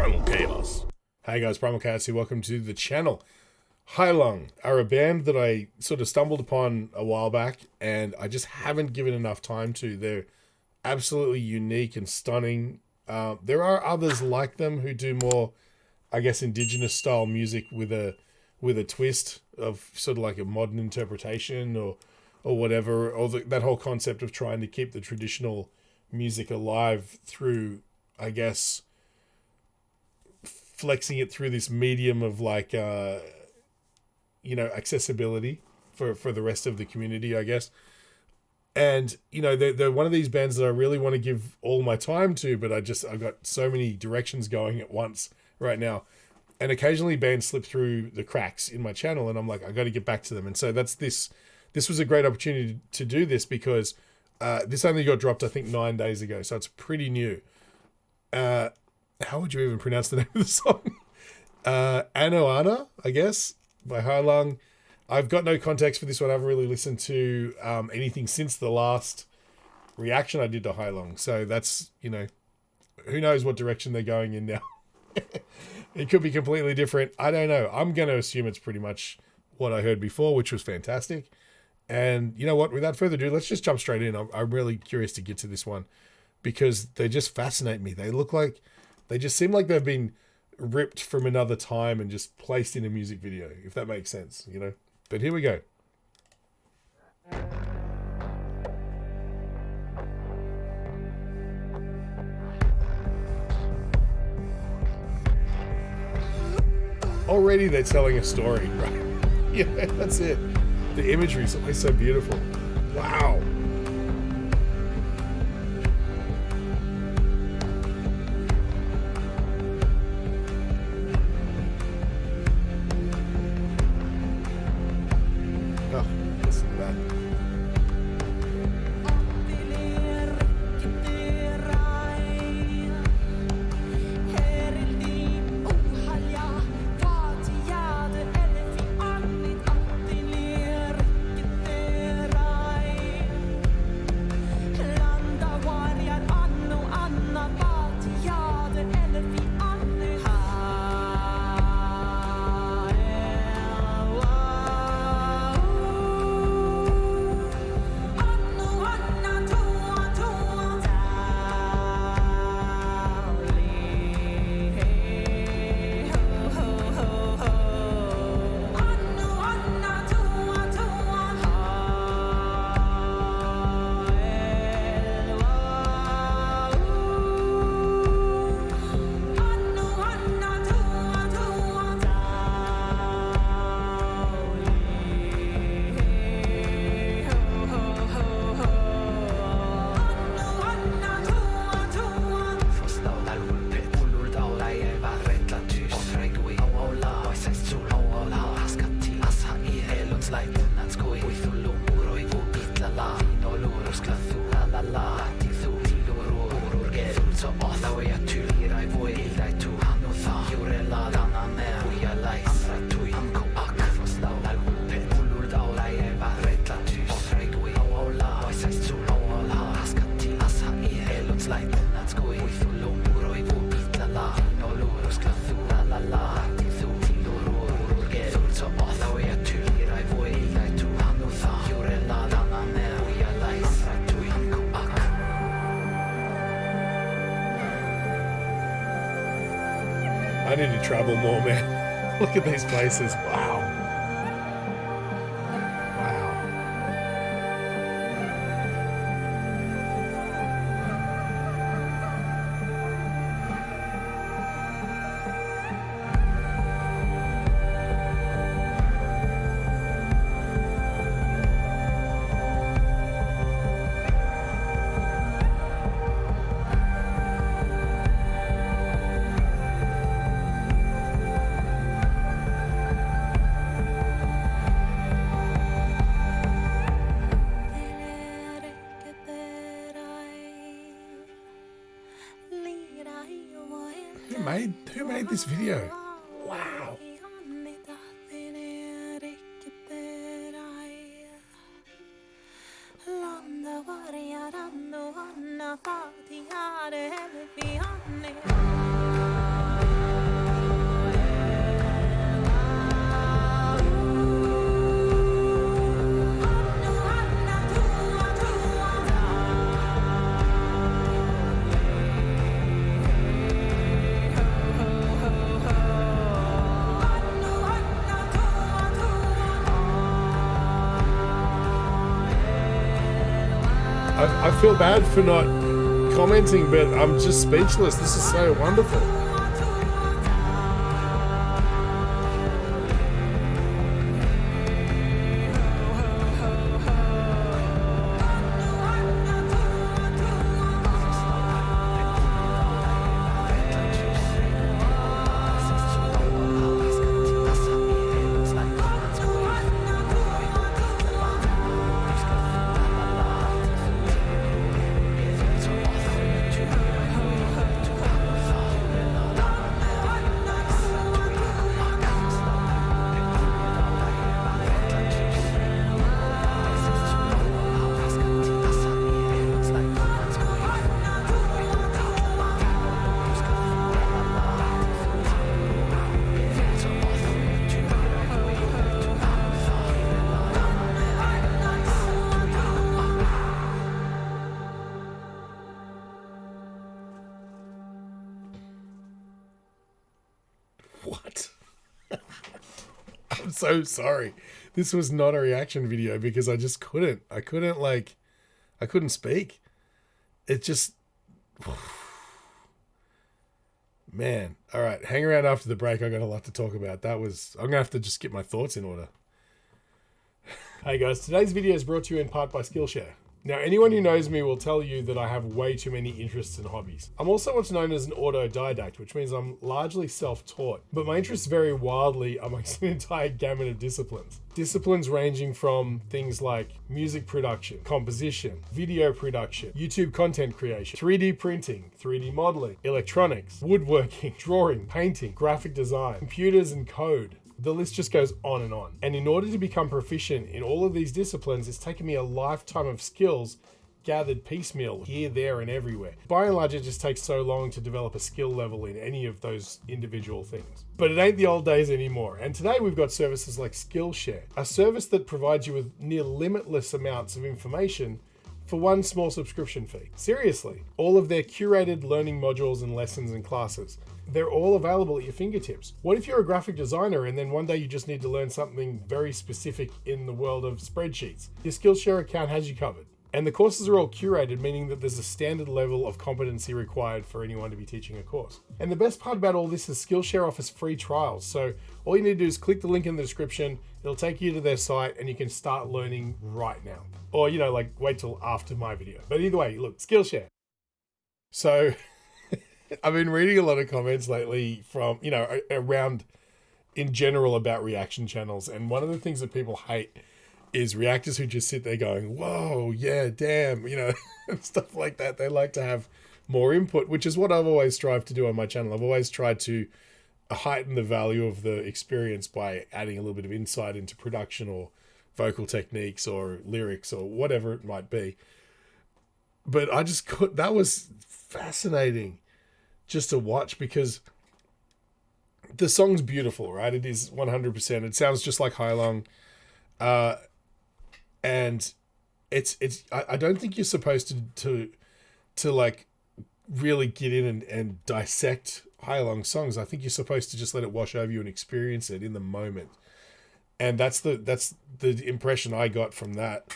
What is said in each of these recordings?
Primal Chaos. Hey guys, Primal Chaos here. Welcome to the channel. Heilung are a band that I sort of stumbled upon a while back, and I just haven't given enough time to. They're absolutely unique and stunning. There are others like them who do more, I guess, indigenous style music with a twist of sort of like a modern interpretation or whatever, or that whole concept of trying to keep the traditional music alive through, I guess, flexing it through this medium of like accessibility for the rest of the community, I guess. And they're one of these bands that I really want to give all my time to, but I've got so many directions going at once right now, and occasionally bands slip through the cracks in my channel, and I'm like, I got to get back to them. And so this was a great opportunity to do this because this only got dropped, I think, 9 days ago, so it's pretty new. How would you even pronounce the name of the song? Anoana, I guess, by Heilung. I've got no context for this one. I haven't really listened to anything since the last reaction I did to Heilung. So that's, who knows what direction they're going in now. It could be completely different. I don't know. I'm going to assume it's pretty much what I heard before, which was fantastic. And you know what? Without further ado, let's just jump straight in. I'm really curious to get to this one because they just fascinate me. They just seem like they've been ripped from another time and just placed in a music video, if that makes sense, But here we go. Already they're telling a story, right? Yeah, that's it. The imagery is always so beautiful. Wow. Oh, listen to that. I need to travel more, man. Look at these places. Wow. Who made this video? Wow. I feel bad for not commenting, but I'm just speechless. This is so wonderful. What? I'm so sorry. This was not a reaction video because I just couldn't. I couldn't speak. It just... Man. All right. Hang around after the break. I got a lot to talk about. I'm going to have to just get my thoughts in order. Hey guys, today's video is brought to you in part by Skillshare. Now, anyone who knows me will tell you that I have way too many interests and hobbies. I'm also what's known as an autodidact, which means I'm largely self-taught, but my interests vary wildly amongst an entire gamut of disciplines. Disciplines ranging from things like music production, composition, video production, YouTube content creation, 3D printing, 3D modeling, electronics, woodworking, drawing, painting, graphic design, computers and code. The list just goes on and on. And in order to become proficient in all of these disciplines, it's taken me a lifetime of skills gathered piecemeal here, there, and everywhere. By and large, it just takes so long to develop a skill level in any of those individual things. But it ain't the old days anymore. And today we've got services like Skillshare, a service that provides you with near limitless amounts of information for one small subscription fee. Seriously, all of their curated learning modules and lessons and classes, they're all available at your fingertips. What if you're a graphic designer and then one day you just need to learn something very specific in the world of spreadsheets? Your Skillshare account has you covered. And the courses are all curated, meaning that there's a standard level of competency required for anyone to be teaching a course. And the best part about all this is Skillshare offers free trials. So all you need to do is click the link in the description. It'll take you to their site and you can start learning right now. Or, wait till after my video. But either way, look, Skillshare. So I've been reading a lot of comments lately from, around in general about reaction channels. And one of the things that people hate is reactors who just sit there going, whoa, yeah, damn, and stuff like that. They like to have more input, which is what I've always strived to do on my channel. I've always tried to heighten the value of the experience by adding a little bit of insight into production or vocal techniques or lyrics or whatever it might be. But that was fascinating just to watch because the song's beautiful, right? It is 100%. It sounds just like Heilung. And I don't think you're supposed to like really get in and dissect Heilung songs. I think you're supposed to just let it wash over you and experience it in the moment. And that's the impression I got from that.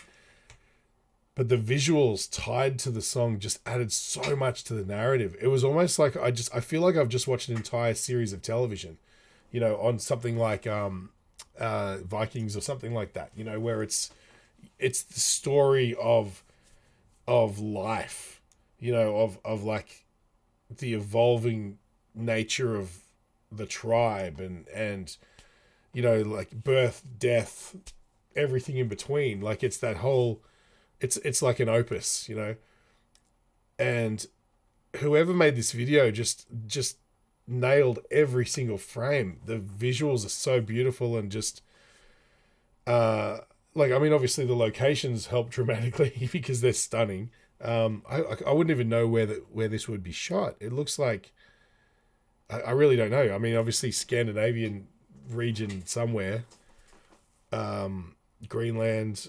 But the visuals tied to the song just added so much to the narrative. It was almost like I feel like I've just watched an entire series of television, on something like Vikings or something like that, where it's the story of life, of like the evolving nature of the tribe and like birth, death, everything in between. Like it's that whole, it's like an opus, and whoever made this video just nailed every single frame. The visuals are so beautiful and just, obviously the locations help dramatically because they're stunning. I wouldn't even know where this would be shot. It looks like, I really don't know. I mean, obviously Scandinavian region somewhere, Iceland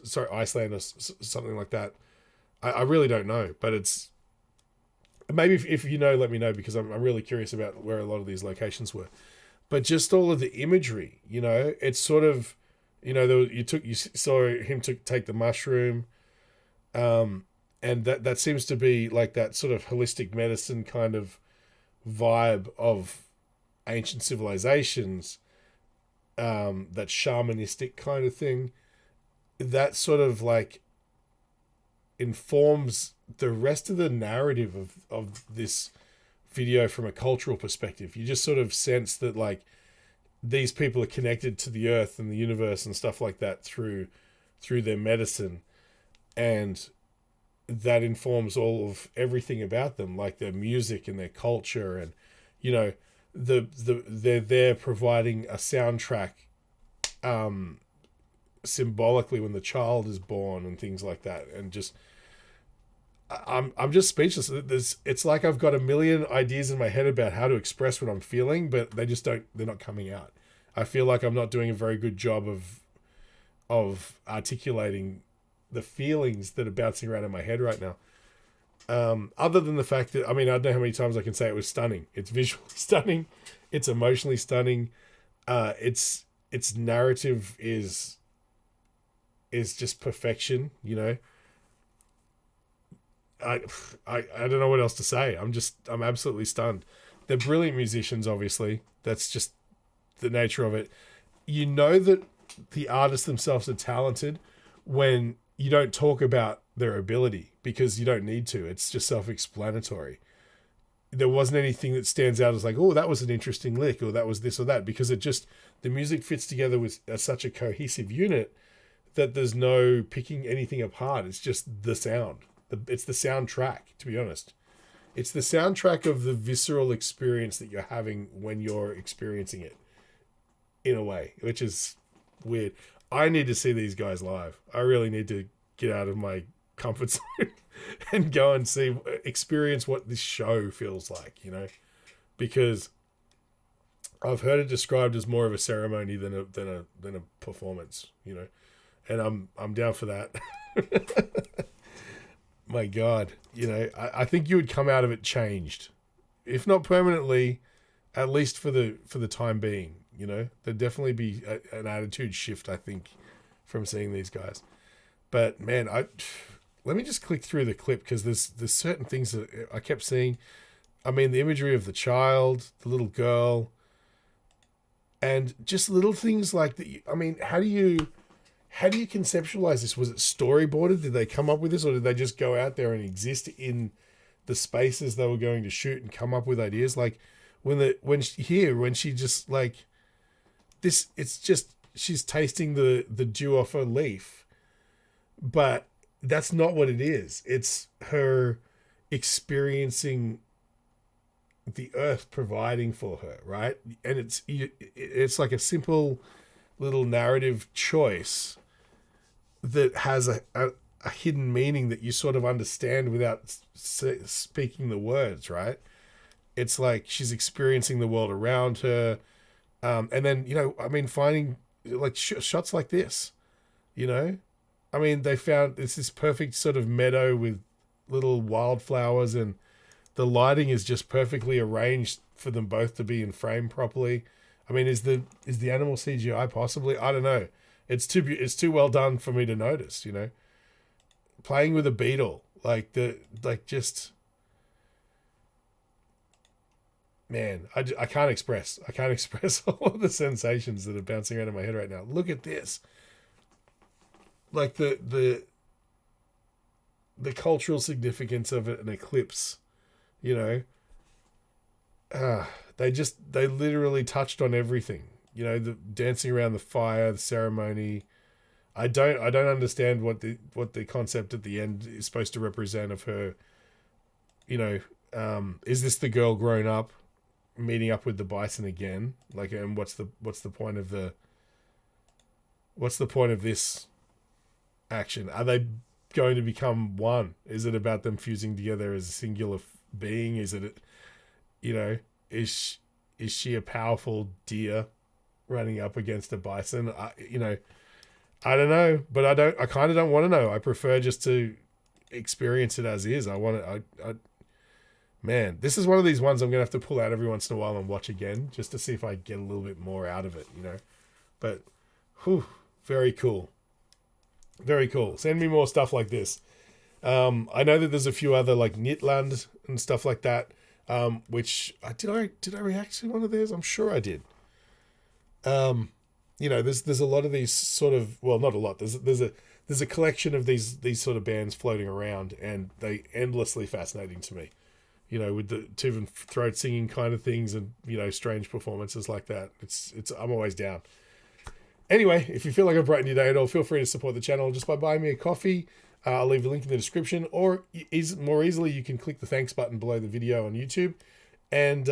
or something like that. I really don't know, but it's maybe if you know, let me know, because I'm really curious about where a lot of these locations were. But just all of the imagery, it's sort of, you saw him take the mushroom, And that seems to be like that sort of holistic medicine kind of vibe of ancient civilizations, that shamanistic kind of thing. That sort of like informs the rest of the narrative of this video from a cultural perspective. You just sort of sense that like these people are connected to the earth and the universe and stuff like that through their medicine, and that informs all of everything about them, like their music and their culture, and you know, they're there providing a soundtrack, symbolically when the child is born and things like that, and just I'm just speechless. It's like I've got a million ideas in my head about how to express what I'm feeling, but they're not coming out. I feel like I'm not doing a very good job of articulating the feelings that are bouncing around in my head right now. Other than the fact that, I mean, I don't know how many times I can say it was stunning. It's visually stunning. It's emotionally stunning. Its narrative is just perfection, you know. I don't know what else to say. I'm absolutely stunned. They're brilliant musicians, obviously. That's just the nature of it. You know that the artists themselves are talented when you don't talk about their ability, because you don't need to. It's just self-explanatory. There wasn't anything that stands out as like, oh, that was an interesting lick, or that was this or that, because the music fits together with such a cohesive unit that there's no picking anything apart. It's just the sound. It's the soundtrack, to be honest. It's the soundtrack of the visceral experience that you're having when you're experiencing it, in a way, which is weird. I need to see these guys live. I really need to get out of my comfort zone and go and experience what this show feels like, you know, because I've heard it described as more of a ceremony than a performance, you know, and I'm down for that. My God, you know, I think you would come out of it changed, if not permanently, at least for the time being. You know, there'd definitely be an attitude shift, I think, from seeing these guys. But man, let me just click through the clip, because there's certain things that I kept seeing. I mean, the imagery of the child, the little girl, and just little things like that. I mean, how do you conceptualize this? Was it storyboarded? Did they come up with this, or did they just go out there and exist in the spaces they were going to shoot and come up with ideas? Like when she just like this, it's just she's tasting the dew off a leaf, but that's not what it is. It's her experiencing the earth providing for her, right? And it's like a simple little narrative choice that has a hidden meaning that you sort of understand without speaking the words, right? It's like she's experiencing the world around her, and then, you know, I mean, finding like shots like this, you know, I mean, they found it's this perfect sort of meadow with little wildflowers, and the lighting is just perfectly arranged for them both to be in frame properly. I mean, is the animal CGI possibly? I don't know. It's too well done for me to notice, you know. Playing with a beetle, just man, I can't express all of the sensations that are bouncing around in my head right now. Look at this. Like the cultural significance of an eclipse, you know. They literally touched on everything. You know, the dancing around the fire, the ceremony. I don't understand what the concept at the end is supposed to represent of her. You know, is this the girl grown up, meeting up with the bison again? Like, and what's the point of this action? Are they going to become one? Is it about them fusing together as a singular being? Is it, you know, is she a powerful deer running up against a bison? You know, I don't know, but I kind of don't want to know. I prefer just to experience it as is. Man, this is one of these ones I'm going to have to pull out every once in a while and watch again, just to see if I get a little bit more out of it, you know. But, whew, very cool. Very cool. Send me more stuff like this. I know that there's a few other like Knitland and stuff like that. Which did I react to one of theirs? I'm sure I did. There's a lot of these sort of, well, not a lot. There's a collection of these sort of bands floating around, and they endlessly fascinating to me. With the tube and throat singing kind of things, and strange performances like that. It's I'm always down. Anyway, if you feel like I've brightened your day at all, feel free to support the channel just by buying me a coffee. I'll leave a link in the description, or more easily, you can click the thanks button below the video on YouTube, and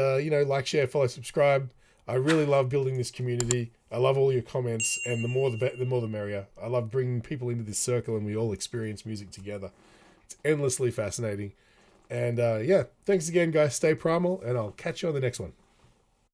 like, share, follow, subscribe. I really love building this community. I love all your comments, and the more the merrier. I love bringing people into this circle, and we all experience music together. It's endlessly fascinating. And thanks again, guys. Stay primal, and I'll catch you on the next one.